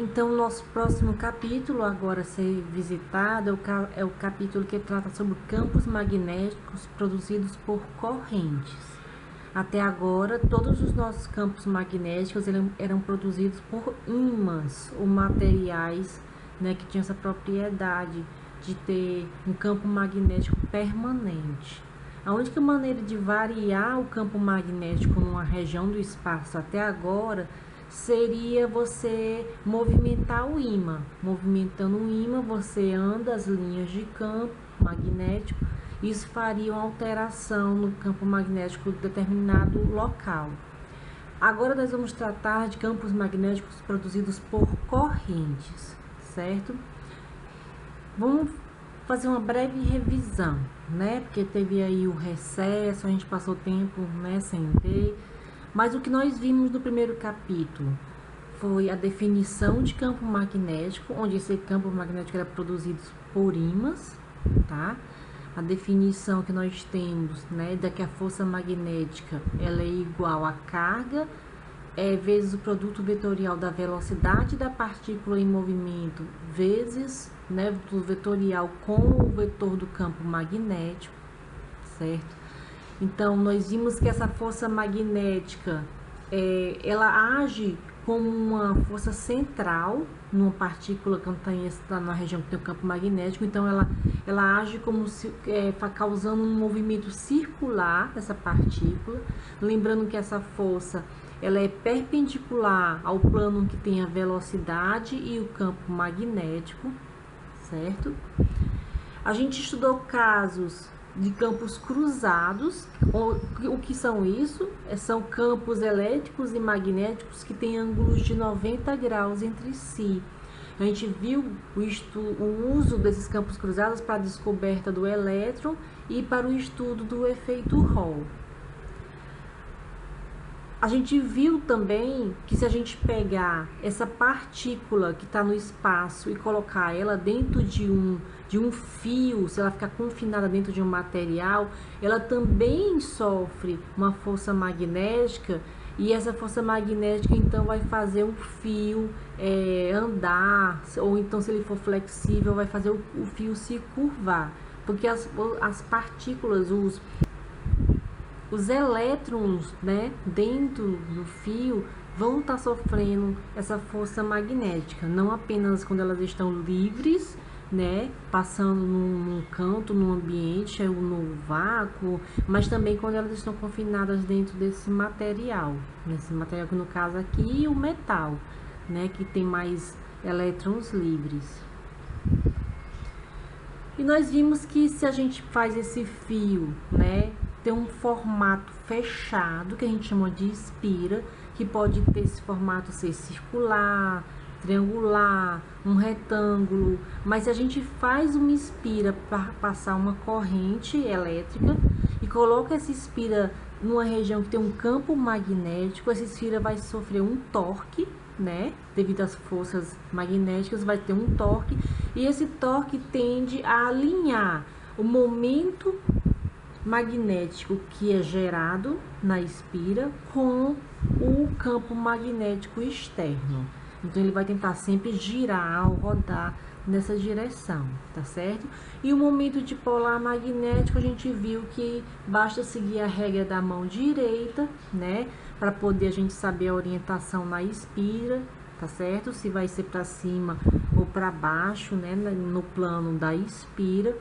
Então, nosso próximo capítulo agora a ser visitado é o capítulo que trata sobre campos magnéticos produzidos por correntes. Até agora, todos os nossos campos magnéticos eram produzidos por ímãs ou materiais, né, que tinham essa propriedade de ter um campo magnético permanente. A única maneira de variar o campo magnético numa região do espaço até agora seria você movimentar o ímã. Movimentando o ímã, você anda as linhas de campo magnético. Isso faria uma alteração no campo magnético de determinado local. Agora nós vamos tratar de campos magnéticos produzidos por correntes, certo? Vamos fazer uma breve revisão, né? Porque teve aí o recesso, a gente passou tempo, né, sem ver. Mas o que nós vimos no primeiro capítulo foi a definição de campo magnético, onde esse campo magnético era produzido por ímãs, tá? A definição que nós temos, né, de que a força magnética ela é igual à carga vezes o produto vetorial da velocidade da partícula em movimento vezes, né, o vetorial com o vetor do campo magnético, certo? Então, nós vimos que essa força magnética, ela age como uma força central numa partícula que está na região que tem o campo magnético. Então, ela age como se causando um movimento circular dessa partícula. Lembrando que essa força ela é perpendicular ao plano que tem a velocidade e o campo magnético, certo? A gente estudou casos de campos cruzados. O que são isso? São campos elétricos e magnéticos que têm ângulos de 90 graus entre si. A gente viu o uso desses campos cruzados para a descoberta do elétron e para o estudo do efeito Hall. A gente viu também que se a gente pegar essa partícula que está no espaço e colocar ela dentro de um fio, se ela ficar confinada dentro de um material, ela também sofre uma força magnética, e essa força magnética então vai fazer o fio andar, ou então se ele for flexível vai fazer o fio se curvar, porque as partículas, os elétrons, né, dentro do fio vão estar sofrendo essa força magnética, não apenas quando elas estão livres, né, passando num canto, num ambiente ou no vácuo, mas também quando elas estão confinadas dentro desse material, que no caso aqui é o metal, né, que tem mais elétrons livres. E nós vimos que se a gente faz esse fio, né, tem um formato fechado, que a gente chama de espira, que pode ter esse formato ser circular, triangular, um retângulo, mas se a gente faz uma espira para passar uma corrente elétrica e coloca essa espira numa região que tem um campo magnético, essa espira vai sofrer um torque, né? Devido às forças magnéticas, vai ter um torque, e esse torque tende a alinhar o momento magnético que é gerado na espira com o campo magnético externo. Então ele vai tentar sempre girar ou rodar nessa direção, tá certo? E o momento dipolar magnético, a gente viu que basta seguir a regra da mão direita, né, para poder a gente saber a orientação na espira, tá certo? Se vai ser para cima ou para baixo, né, no plano da espira.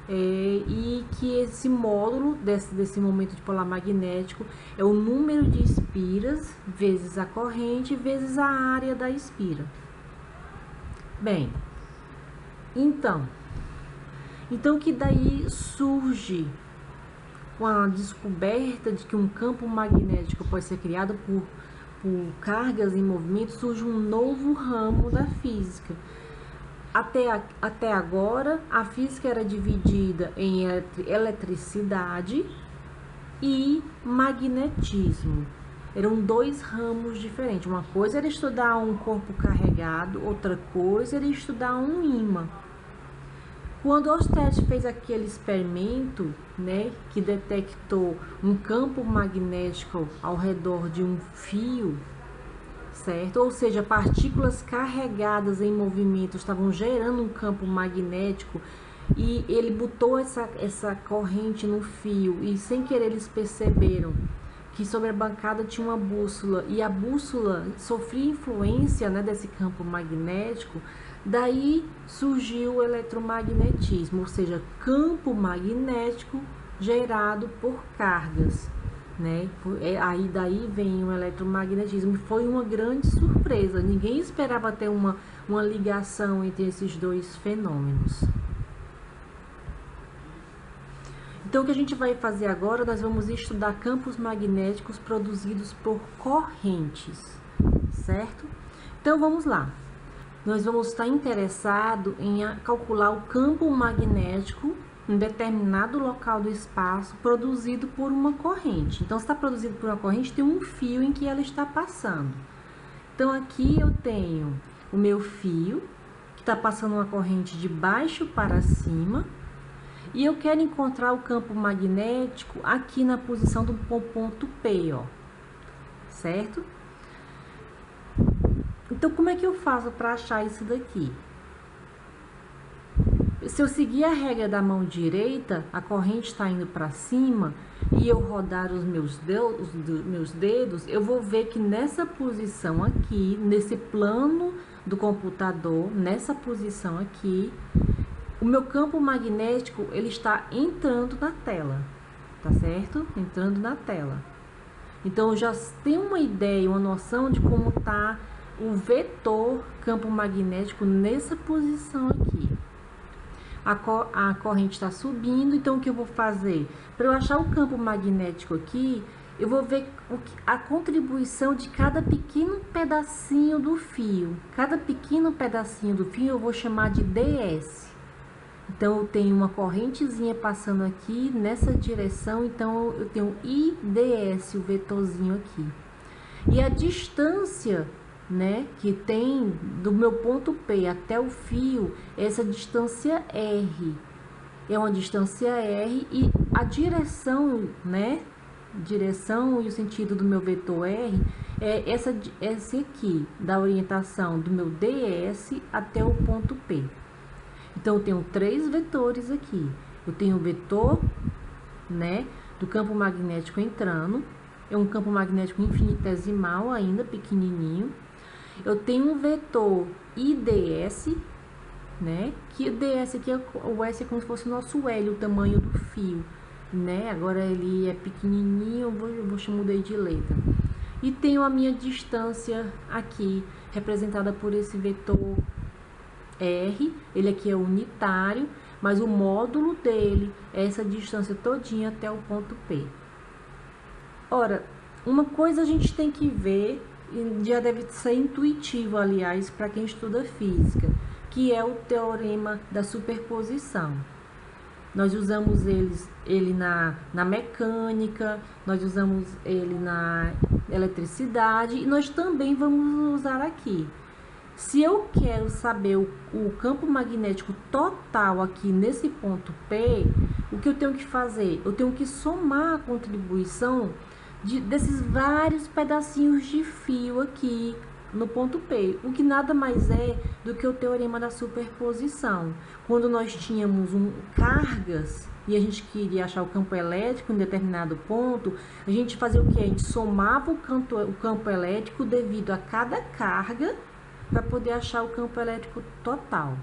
E que esse módulo desse momento dipolar magnético é o número de espiras vezes a corrente vezes a área da espira. Bem, então que daí surge com a descoberta de que um campo magnético pode ser criado por cargas em movimento, surge um novo ramo da física. Até agora, a física era dividida em eletricidade e magnetismo. Eram dois ramos diferentes. Uma coisa era estudar um corpo carregado, outra coisa era estudar um ímã. Quando Oersted fez aquele experimento, né, que detectou um campo magnético ao redor de um fio, certo? Ou seja, partículas carregadas em movimento estavam gerando um campo magnético e ele botou essa corrente no fio e sem querer eles perceberam que sobre a bancada tinha uma bússola e a bússola sofria influência, né, desse campo magnético. Daí surgiu o eletromagnetismo, ou seja, campo magnético gerado por cargas, né? Aí daí vem o eletromagnetismo. Foi uma grande surpresa, ninguém esperava ter uma ligação entre esses dois fenômenos. Então, o que a gente vai fazer agora, nós vamos estudar campos magnéticos produzidos por correntes, certo? Então, vamos lá. Nós vamos estar interessados em calcular o campo magnético em determinado local do espaço produzido por uma corrente. Então, se está produzido por uma corrente, tem um fio em que ela está passando. Então, aqui eu tenho o meu fio, que está passando uma corrente de baixo para cima, e eu quero encontrar o campo magnético aqui na posição do ponto P, ó, certo? Então, como é que eu faço para achar isso daqui? Se eu seguir a regra da mão direita, a corrente está indo para cima e eu rodar os meus dedos, eu vou ver que nessa posição aqui, nesse plano do computador, nessa posição aqui, o meu campo magnético, ele está entrando na tela, tá certo? Entrando na tela. Então, eu já tenho uma ideia, uma noção de como está o vetor campo magnético nessa posição aqui. A corrente está subindo, então o que eu vou fazer? Para eu achar o campo magnético aqui, eu vou ver a contribuição de cada pequeno pedacinho do fio. Cada pequeno pedacinho do fio eu vou chamar de ds. Então, eu tenho uma correntezinha passando aqui nessa direção, então eu tenho IDS, o vetorzinho aqui. E a distância, né, que tem do meu ponto P até o fio, essa distância R. É uma distância R e a direção, né, direção e o sentido do meu vetor R é esse aqui, da orientação do meu DS até o ponto P. Então, eu tenho três vetores aqui. Eu tenho o vetor, né, do campo magnético entrando. É um campo magnético infinitesimal ainda, pequenininho. Eu tenho um vetor IDS, né, que o DS aqui, o S é como se fosse o nosso L, o tamanho do fio, né. Agora ele é pequenininho, mudei de letra. E tenho a minha distância aqui, representada por esse vetor R, ele aqui é unitário, mas o módulo dele é essa distância todinha até o ponto P. Ora, uma coisa a gente tem que ver, e já deve ser intuitivo, aliás, para quem estuda física, que é o teorema da superposição. Nós usamos ele na mecânica, nós usamos ele na eletricidade e nós também vamos usar aqui. Se eu quero saber o campo magnético total aqui nesse ponto P, o que eu tenho que fazer? Eu tenho que somar a contribuição desses vários pedacinhos de fio aqui no ponto P, o que nada mais é do que o teorema da superposição. Quando nós tínhamos cargas e a gente queria achar o campo elétrico em determinado ponto, a gente fazia o que? A gente somava o campo elétrico devido a cada carga para poder achar o campo elétrico total.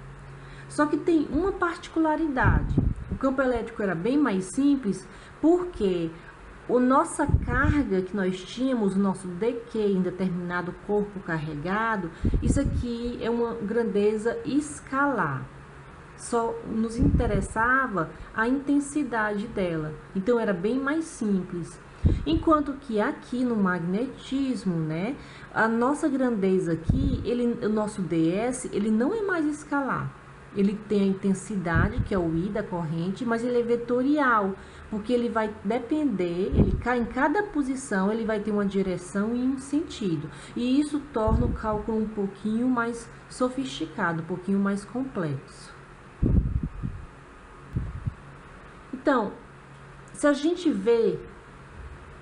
Só que tem uma particularidade. O campo elétrico era bem mais simples porque a nossa carga que nós tínhamos, o nosso dq em determinado corpo carregado, isso aqui é uma grandeza escalar. Só nos interessava a intensidade dela. Então, era bem mais simples. Enquanto que aqui no magnetismo, né, a nossa grandeza aqui, o nosso ds, ele não é mais escalar. Ele tem a intensidade, que é o I da corrente, mas ele é vetorial, porque ele vai depender, ele cai em cada posição, ele vai ter uma direção e um sentido. E isso torna o cálculo um pouquinho mais sofisticado, um pouquinho mais complexo. Então, se a gente vê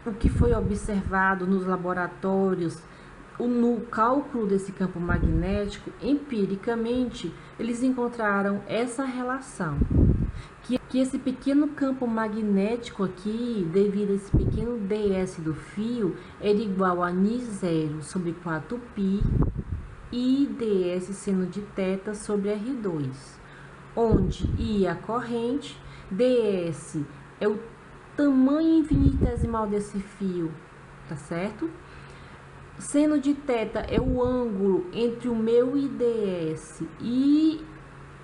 o que foi observado nos laboratórios no cálculo desse campo magnético, empiricamente, eles encontraram essa relação. Que esse pequeno campo magnético aqui, devido a esse pequeno ds do fio, era igual a Ni0 sobre 4π e ds seno de θ sobre R2, onde I é a corrente, ds é o tamanho infinitesimal desse fio, tá certo? Seno de θ é o ângulo entre o meu IDS e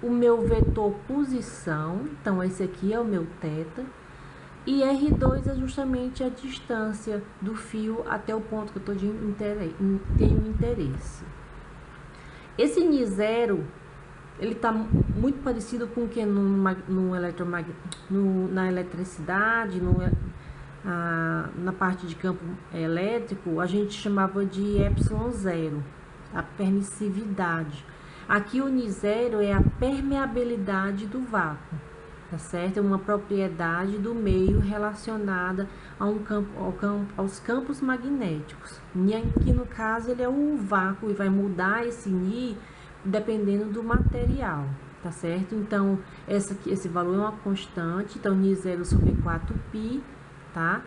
o meu vetor posição, então esse aqui é o meu θ, e R2 é justamente a distância do fio até o ponto que eu tenho interesse. Esse Ni0, ele está muito parecido com o que na eletricidade, na parte de campo elétrico, a gente chamava de ε0, a permissividade. Aqui o Ni0 é a permeabilidade do vácuo, tá certo? É uma propriedade do meio relacionada a aos campos magnéticos. Aqui no caso ele é o vácuo e vai mudar esse Ni dependendo do material, tá certo? Então esse valor é uma constante, então Ni0 sobre 4π, tá?